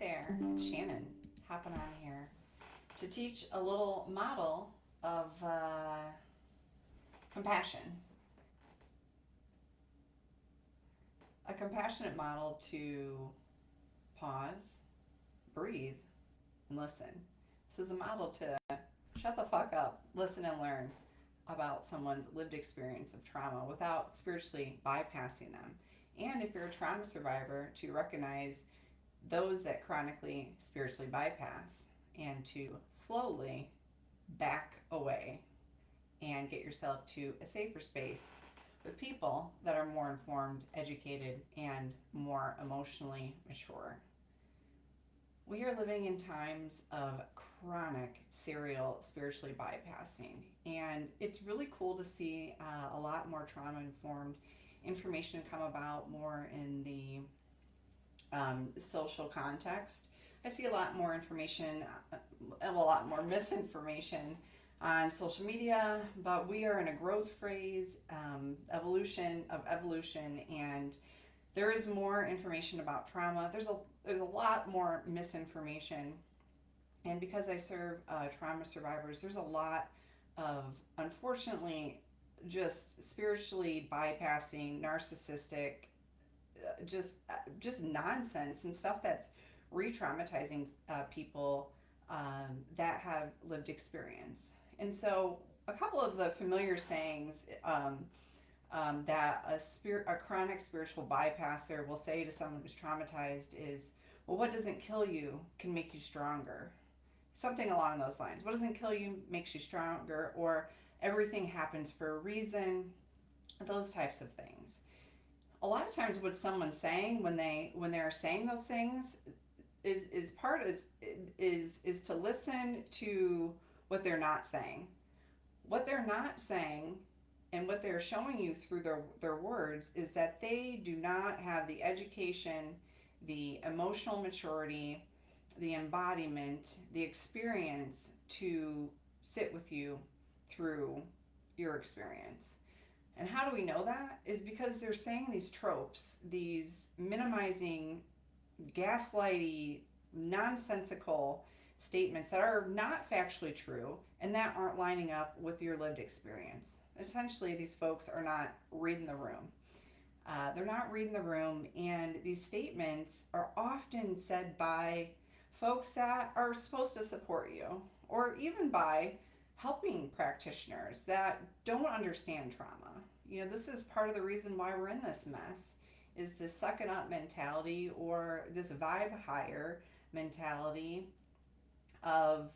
there, Shannon, hopping on here to teach a little model of compassion. A compassionate model to pause, breathe, and listen. This is a model to shut the fuck up, listen and learn about someone's lived experience of trauma without spiritually bypassing them. And if you're a trauma survivor, to recognize those that chronically spiritually bypass and to slowly back away and get yourself to a safer space with people that are more informed, educated, and more emotionally mature. We are living in times of chronic serial spiritually bypassing, and it's really cool to see a lot more trauma informed information come about more in the social context. I see a lot more information, a lot more misinformation on social media, but we are in a growth phase, evolution of evolution, and there is more information about trauma. There's a lot more misinformation, and because I serve trauma survivors, there's a lot of, unfortunately, just spiritually bypassing, narcissistic, just nonsense and stuff that's re-traumatizing people that have lived experience. And so, a couple of the familiar sayings that a chronic spiritual bypasser will say to someone who's traumatized is, "Well, what doesn't kill you can make you stronger." Something along those lines. What doesn't kill you makes you stronger, or everything happens for a reason. Those types of things. A lot of times, what someone's saying when they're saying those things is part of is to listen to what they're not saying. What they're not saying and what they're showing you through their words is that they do not have the education, the emotional maturity, the embodiment, the experience to sit with you through your experience. And how do we know that? Is because they're saying these tropes, these minimizing, gaslighty, nonsensical statements that are not factually true and that aren't lining up with your lived experience. Essentially, these folks are not reading the room. They're not reading the room, and these statements are often said by folks that are supposed to support you, or even by helping practitioners that don't understand trauma. This is part of the reason why we're in this mess, is this suck it up mentality, or this vibe higher mentality of,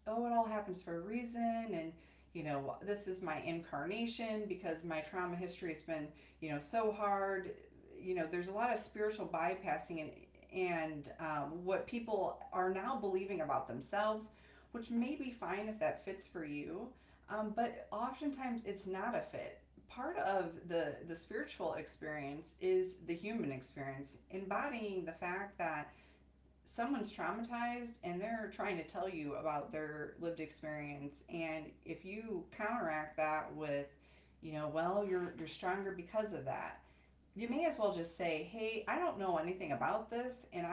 oh, it all happens for a reason, and this is my incarnation because my trauma history has been, so hard. There's a lot of spiritual bypassing and what people are now believing about themselves, which may be fine if that fits for you, but oftentimes it's not a fit. Part of the spiritual experience is the human experience, embodying the fact that someone's traumatized and they're trying to tell you about their lived experience, and if you counteract that with, well, you're stronger because of that, you may as well just say, hey, I don't know anything about this, and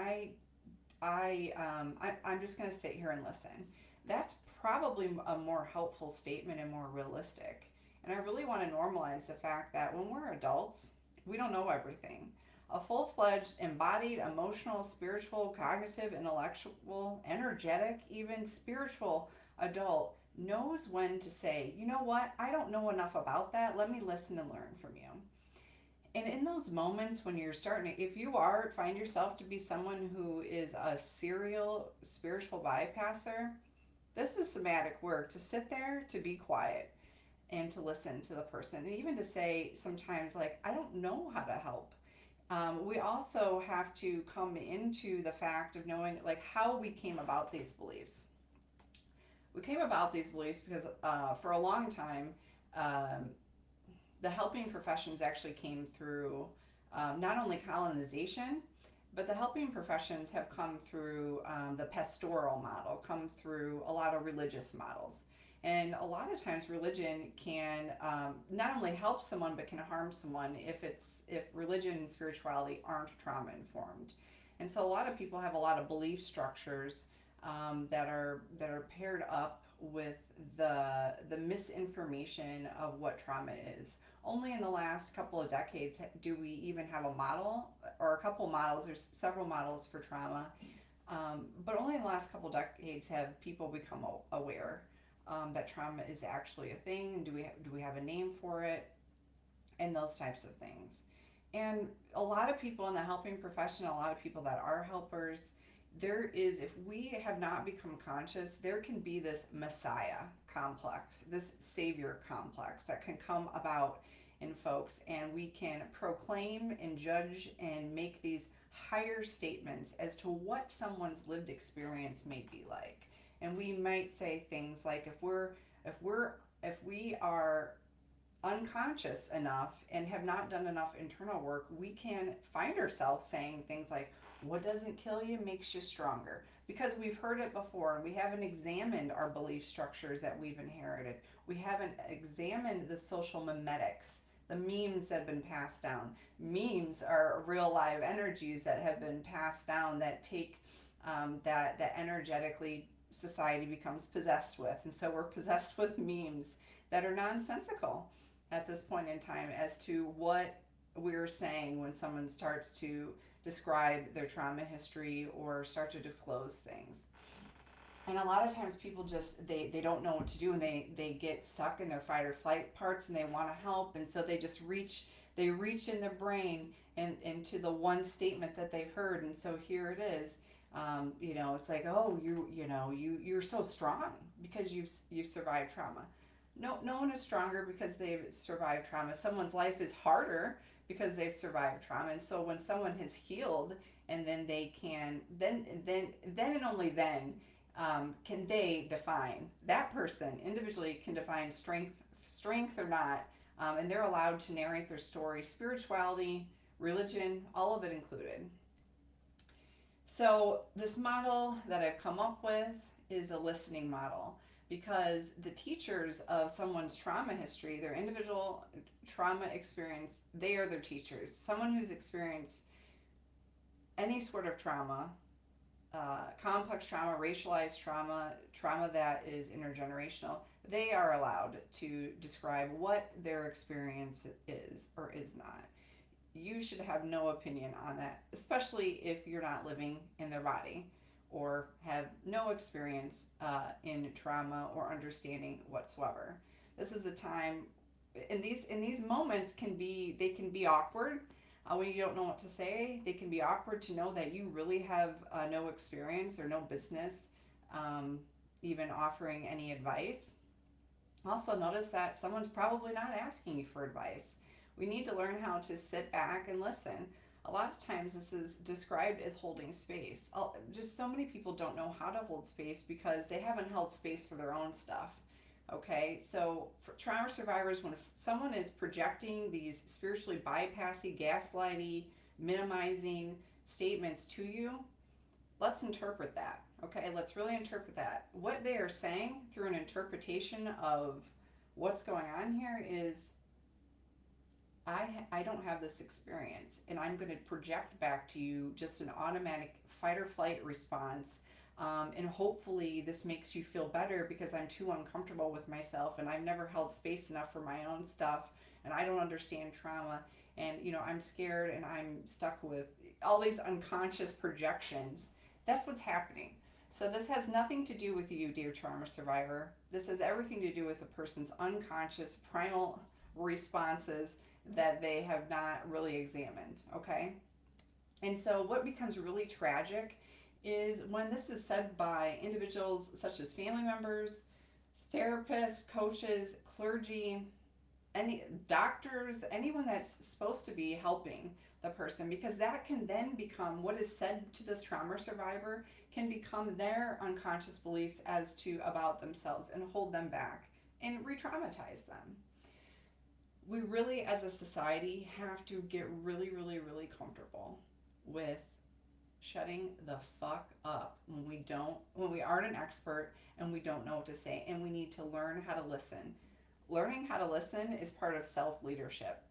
I'm just going to sit here and listen. That's probably a more helpful statement and more realistic. And I really want to normalize the fact that when we're adults, we don't know everything. A full-fledged, embodied, emotional, spiritual, cognitive, intellectual, energetic, even spiritual adult knows when to say, you know what, I don't know enough about that. Let me listen and learn from you. And in those moments when you're starting to, if you find yourself to be someone who is a serial spiritual bypasser, this is somatic work, to sit there, to be quiet, and to listen to the person, and even to say sometimes, like, I don't know how to help. We also have to come into the fact of knowing, like, how we came about these beliefs. We came about these beliefs because for a long time, the helping professions actually came through not only colonization, but the helping professions have come through the pastoral model, come through a lot of religious models. And a lot of times religion can not only help someone, but can harm someone if religion and spirituality aren't trauma informed. And so a lot of people have a lot of belief structures that are paired up with the misinformation of what trauma is. Only in the last couple of decades do we even have a model or a couple models. There's several models for trauma, but only in the last couple of decades have people become aware that trauma is actually a thing. Do we have a name for it, and those types of things. And a lot of people in the helping profession, a lot of people that are helpers, if we have not become conscious, there can be this messiah complex, this savior complex that can come about in folks, and we can proclaim and judge and make these higher statements as to what someone's lived experience may be like. And we might say things like, if we're if we are unconscious enough and have not done enough internal work, we can find ourselves saying things like, what doesn't kill you makes you stronger. Because we've heard it before and we haven't examined our belief structures that we've inherited. We haven't examined the social mimetics, the memes that have been passed down. Memes are real live energies that have been passed down that take that energetically society becomes possessed with. And so we're possessed with memes that are nonsensical at this point in time as to what we're saying when someone starts to describe their trauma history or start to disclose things. And a lot of times people just they don't know what to do, and they get stuck in their fight or flight parts, and they want to help, and so they reach in their brain and into the one statement that they've heard. And so here it is. It's like, oh, you're so strong because you've survived trauma. No one is stronger because they've survived trauma. Someone's life is harder because they've survived trauma. And so when someone has healed, and then they can then and only then can they define, that person individually can define strength or not, and they're allowed to narrate their story, spirituality, religion, all of it included. So this model that I've come up with is a listening model, because the teachers of someone's trauma history, their individual trauma experience, they are their teachers. Someone who's experienced any sort of trauma, complex trauma, racialized trauma, trauma that is intergenerational, they are allowed to describe what their experience is or is not. You should have no opinion on that, especially if you're not living in their body or have no experience in trauma or understanding whatsoever. This is a time, and these moments can be awkward when you don't know what to say. They can be awkward to know that you really have no experience or no business even offering any advice. Also, notice that someone's probably not asking you for advice. We need to learn how to sit back and listen. A lot of times this is described as holding space. Just so many people don't know how to hold space because they haven't held space for their own stuff. Okay, so for trauma survivors, when someone is projecting these spiritually bypassy, gaslighty, minimizing statements to you, let's interpret that. Okay, let's really interpret that. What they are saying through an interpretation of what's going on here is, I don't have this experience, and I'm going to project back to you just an automatic fight or flight response. And hopefully this makes you feel better because I'm too uncomfortable with myself, and I've never held space enough for my own stuff, and I don't understand trauma, and I'm scared, and I'm stuck with all these unconscious projections. That's what's happening. So this has nothing to do with you, dear trauma survivor. This has everything to do with the person's unconscious primal responses that they have not really examined, okay? And so what becomes really tragic is when this is said by individuals such as family members, therapists, coaches, clergy, any doctors, anyone that's supposed to be helping the person, because that can then become what is said to this trauma survivor can become their unconscious beliefs as to about themselves and hold them back and re-traumatize them. We really, as a society, have to get really, really, really comfortable with shutting the fuck up when we aren't an expert and we don't know what to say, and we need to learn how to listen. Learning how to listen is part of self-leadership.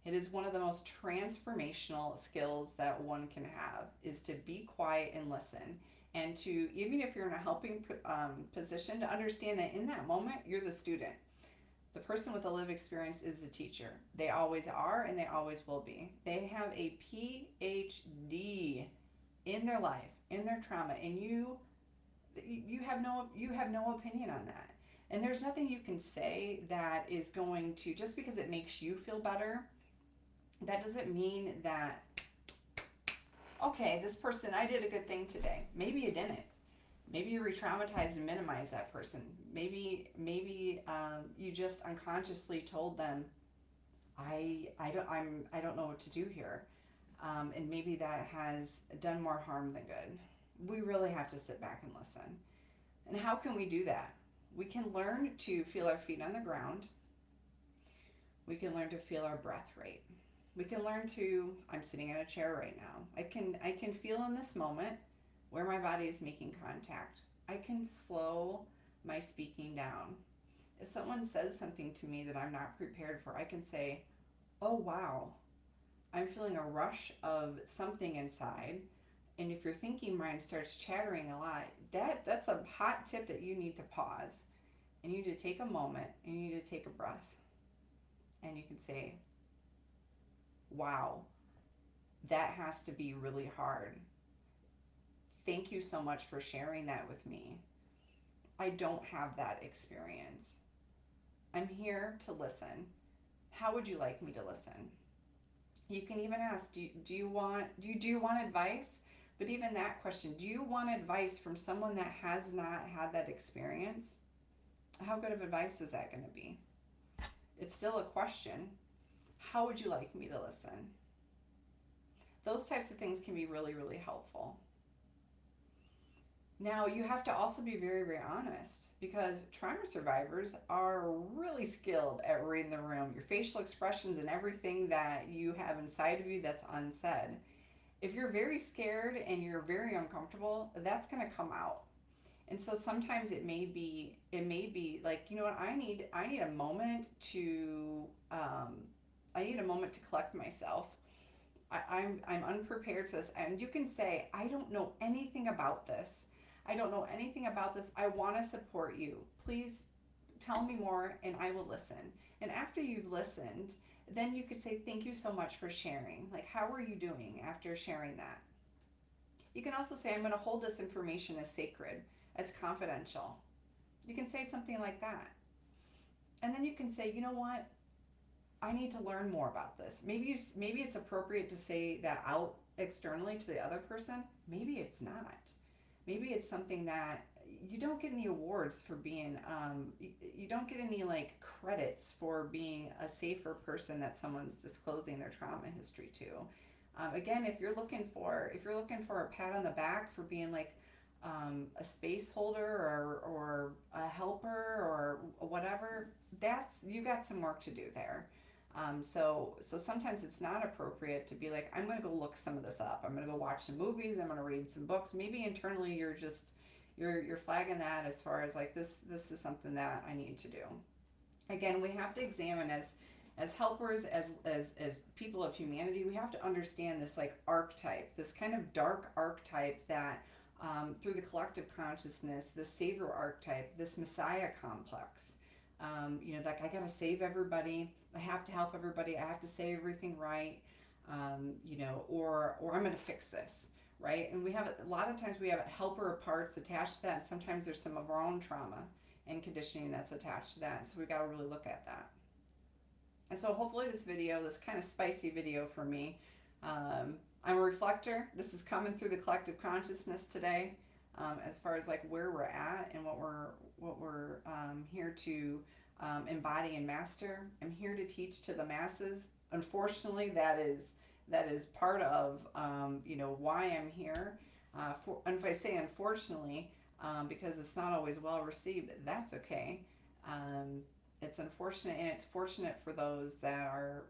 It is one of the most transformational skills that one can have, is to be quiet and listen. And to, even if you're in a helping position, to understand that in that moment, you're the student. The person with the lived experience is the teacher. They always are and they always will be. They have a PhD in their life, in their trauma, and you have no opinion on that. And there's nothing you can say that is going to, just because it makes you feel better, that doesn't mean that, okay, this person, I did a good thing today. Maybe you didn't. Maybe you re-traumatized and minimized that person. Maybe you just unconsciously told them, I don't know what to do here, and maybe that has done more harm than good. We really have to sit back and listen. And how can we do that? We can learn to feel our feet on the ground. We can learn to feel our breath rate. We can learn to, I'm sitting in a chair right now. I can feel in this moment where my body is making contact. I can slow my speaking down. If someone says something to me that I'm not prepared for, I can say, oh wow, I'm feeling a rush of something inside. And if your thinking mind starts chattering a lot, that's a hot tip that you need to pause. And you need to take a moment and you need to take a breath. And you can say, wow, that has to be really hard. Thank you so much for sharing that with me. I don't have that experience. I'm here to listen. How would you like me to listen? You can even ask, do you want advice? But even that question, do you want advice from someone that has not had that experience? How good of advice is that going to be? It's still a question. How would you like me to listen? Those types of things can be really, really helpful. Now, you have to also be very, very honest, because trauma survivors are really skilled at reading the room, your facial expressions and everything that you have inside of you that's unsaid. If you're very scared and you're very uncomfortable, that's going to come out. And so sometimes it may be like, you know what, I need a moment to collect myself. I'm unprepared for this. And you can say, I don't know anything about this. I don't know anything about this. I want to support you. Please tell me more and I will listen. And after you've listened, then you could say, thank you so much for sharing. Like, how are you doing after sharing that? You can also say, I'm going to hold this information as sacred, as confidential. You can say something like that. And then you can say, you know what? I need to learn more about this. Maybe it's appropriate to say that out externally to the other person. Maybe it's not. Maybe it's something that you don't get any awards for being, you don't get any like credits for being a safer person that someone's disclosing their trauma history to. Again, if you're looking for a pat on the back for being like a space holder or a helper or whatever, that's, you got some work to do there. So sometimes it's not appropriate to be like, I'm going to go look some of this up. I'm going to go watch some movies. I'm going to read some books. Maybe internally you're just, you're flagging that as far as like, this is something that I need to do. Again, we have to examine as helpers, as people of humanity, we have to understand this like archetype, this kind of dark archetype that through the collective consciousness, the savior archetype, this messiah complex. Like I gotta save everybody, I have to help everybody, I have to say everything right, or I'm gonna fix this, right? And we have a lot of times we have helper parts attached to that, and sometimes there's some of our own trauma and conditioning that's attached to that. So we gotta really look at that. And so hopefully this kind of spicy video for me, I'm a reflector. This is coming through the collective consciousness today, as far as like where we're at and what we're here to embody and master. I'm here to teach to the masses. Unfortunately, that is part of why I'm here. And if I say unfortunately, because it's not always well received, that's okay. It's unfortunate, and it's fortunate for those that are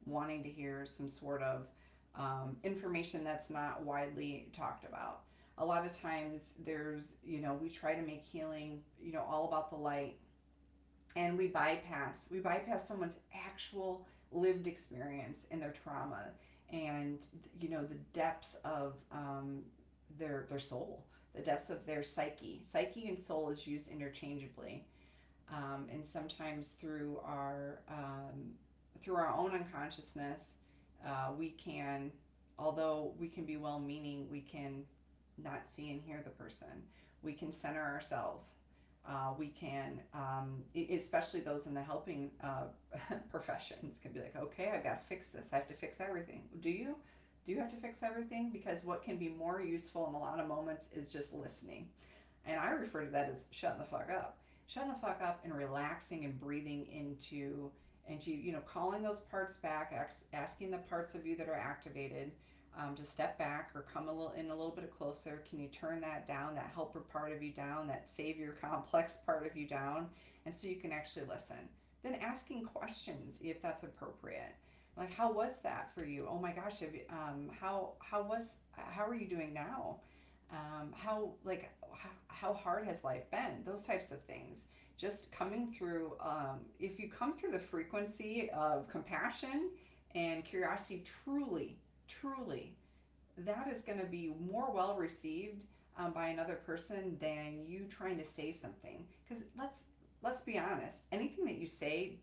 wanting to hear some sort of information that's not widely talked about. A lot of times there's, we try to make healing, all about the light, and we bypass someone's actual lived experience and their trauma, and the depths of their soul, the depths of their psyche. Psyche and soul is used interchangeably, and sometimes through our own unconsciousness, we can, although we can be well-meaning, we can not see and hear the person. We can center ourselves. We can, especially those in the helping professions, can be like, okay, I've got to fix this. I have to fix everything. Do you? Do you have to fix everything? Because what can be more useful in a lot of moments is just listening. And I refer to that as shutting the fuck up. Shutting the fuck up and relaxing and breathing into calling those parts back, asking the parts of you that are activated to step back or come a little bit closer. Can you turn that down, that helper part of you down, that savior complex part of you down, and so you can actually listen. Then asking questions if that's appropriate. Like, how was that for you? Oh my gosh, have you, how are you doing now? How hard has life been? Those types of things. Just coming through. If you come through the frequency of compassion and curiosity, truly, that is going to be more well received by another person than you trying to say something. Because let's be honest, anything that you say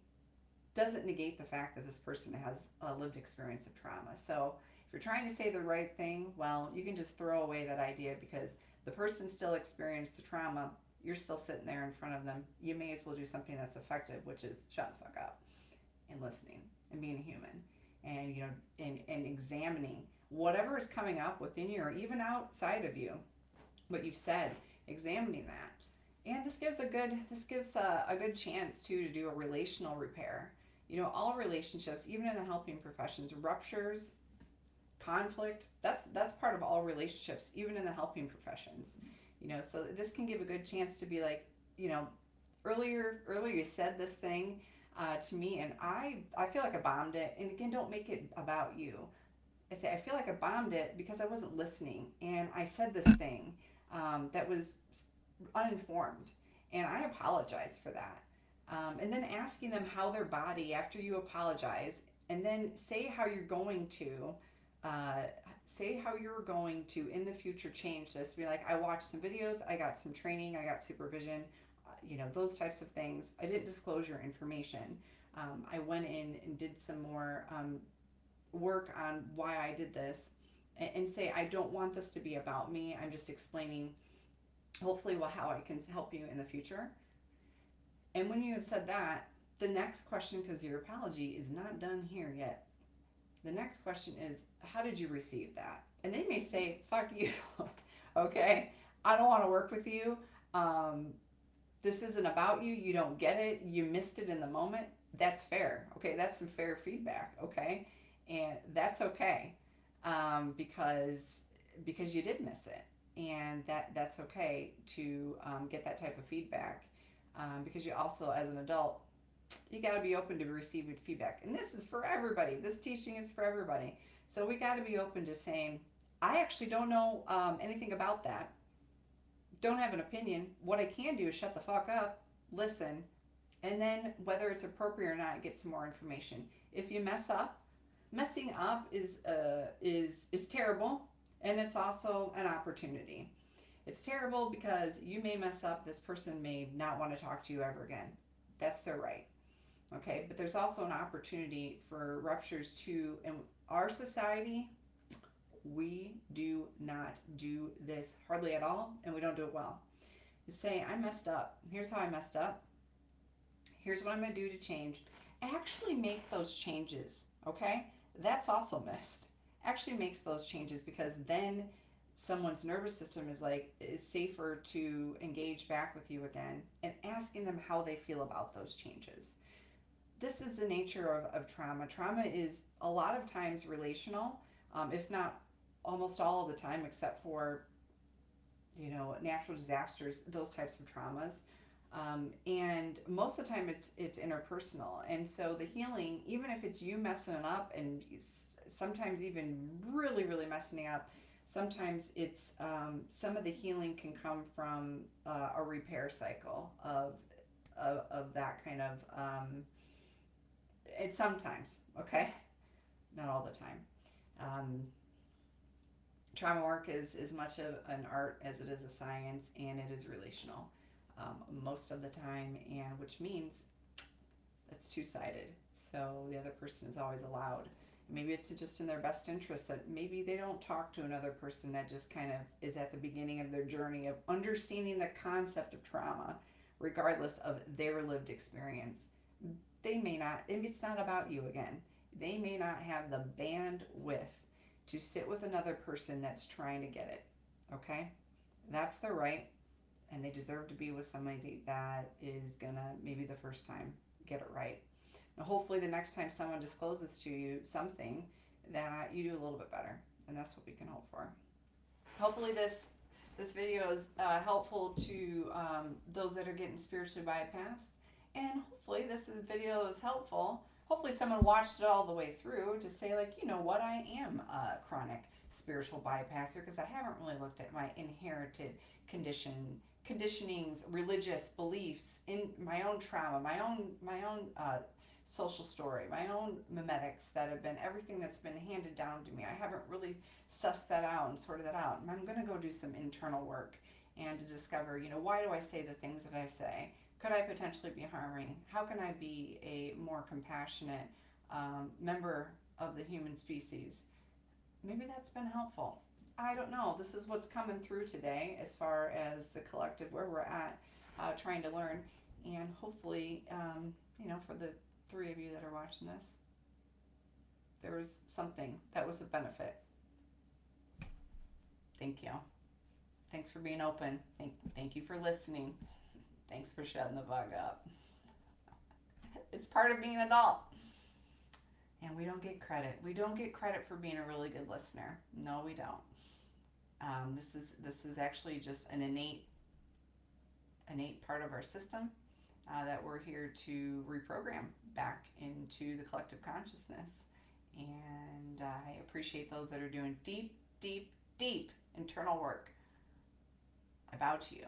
doesn't negate the fact that this person has a lived experience of trauma. So if you're trying to say the right thing, well, you can just throw away that idea because the person still experienced the trauma. You're still sitting there in front of them. You may as well do something that's effective, which is shut the fuck up and listening and being a human, and and examining whatever is coming up within you or even outside of you, what you've said, examining that. And this gives a good chance to do a relational repair. All relationships, even in the helping professions, ruptures, conflict, that's part of all relationships, even in the helping professions. So this can give a good chance to be like, earlier you said this thing to me, and I feel like I bombed it. And again, don't make it about you. I say I feel like I bombed it because I wasn't listening, and I said this thing that was uninformed, and I apologize for that. And then asking them how their body, after you apologize, and then say how you're going to in the future change this. Be like, I watched some videos, I got some training, I got supervision, those types of things. I didn't disclose your information. I went in and did some more work on why I did this, and say, I don't want this to be about me. I'm just explaining, hopefully, how I can help you in the future. And when you have said that, the next question, because your apology is not done here yet, the next question is, how did you receive that? And they may say, fuck you. Okay, I don't want to work with you. This isn't about you. You don't get it. You missed it in the moment. That's fair. Okay, that's some fair feedback. Okay, and that's okay, because you did miss it, and that's okay to get that type of feedback, because you also, as an adult, you got to be open to receiving feedback. And this is for everybody. This teaching is for everybody. So we got to be open to saying, I actually don't know anything about that. Don't have an opinion. What I can do is shut the fuck up, listen, and then whether it's appropriate or not, get some more information. If you mess up, messing up is terrible, and it's also an opportunity. It's terrible because you may mess up. This person may not want to talk to you ever again. That's their right. Okay, but there's also an opportunity for ruptures to, in our society, we do not do this hardly at all, and we don't do it well. You say, I messed up. Here's how I messed up. Here's what I'm going to do to change. Actually make those changes, okay? That's also missed. Actually makes those changes, because then someone's nervous system is safer to engage back with you again, and asking them how they feel about those changes. This is the nature of trauma. Trauma is a lot of times relational, if not almost all of the time, except for natural disasters, those types of traumas. And most of the time it's interpersonal. And so the healing, even if it's you messing it up, and sometimes even really, really messing it up, sometimes it's some of the healing can come from a repair cycle of that kind of It's sometimes, okay? Not all the time. Um, Trauma work is as much of an art as it is a science, and it is relational most of the time, and which means it's two-sided. So the other person is always allowed. Maybe it's just in their best interest that maybe they don't talk to another person that just kind of is at the beginning of their journey of understanding the concept of trauma, regardless of their lived experience. They may not, it's not about you again. They may not have the bandwidth to sit with another person that's trying to get it. Okay? That's their right, and they deserve to be with somebody that is gonna, maybe the first time, get it right. Now, hopefully, the next time someone discloses to you something, that you do a little bit better, and that's what we can hope for. Hopefully, this video is helpful to those that are getting spiritually bypassed, and hopefully, video is helpful. Hopefully, someone watched it all the way through to say, like, you know what, I am a chronic spiritual bypasser because I haven't really looked at my inherited conditionings, religious beliefs, in my own trauma, my own social story, my own memetics that have been everything that's been handed down to me. I haven't really sussed that out and sorted that out. And I'm going to go do some internal work and to discover, why do I say the things that I say? Could I potentially be harming? How can I be a more compassionate member of the human species? Maybe that's been helpful. I don't know. This is what's coming through today as far as the collective, where we're at, trying to learn. And hopefully, for the three of you that are watching this, there was something that was a benefit. Thank you. Thanks for being open. Thank you for listening. Thanks for shutting the bug up. It's part of being an adult. And we don't get credit. We don't get credit for being a really good listener. No, we don't. This is actually just an innate part of our system that we're here to reprogram back into the collective consciousness. And I appreciate those that are doing deep, deep, deep internal work about you.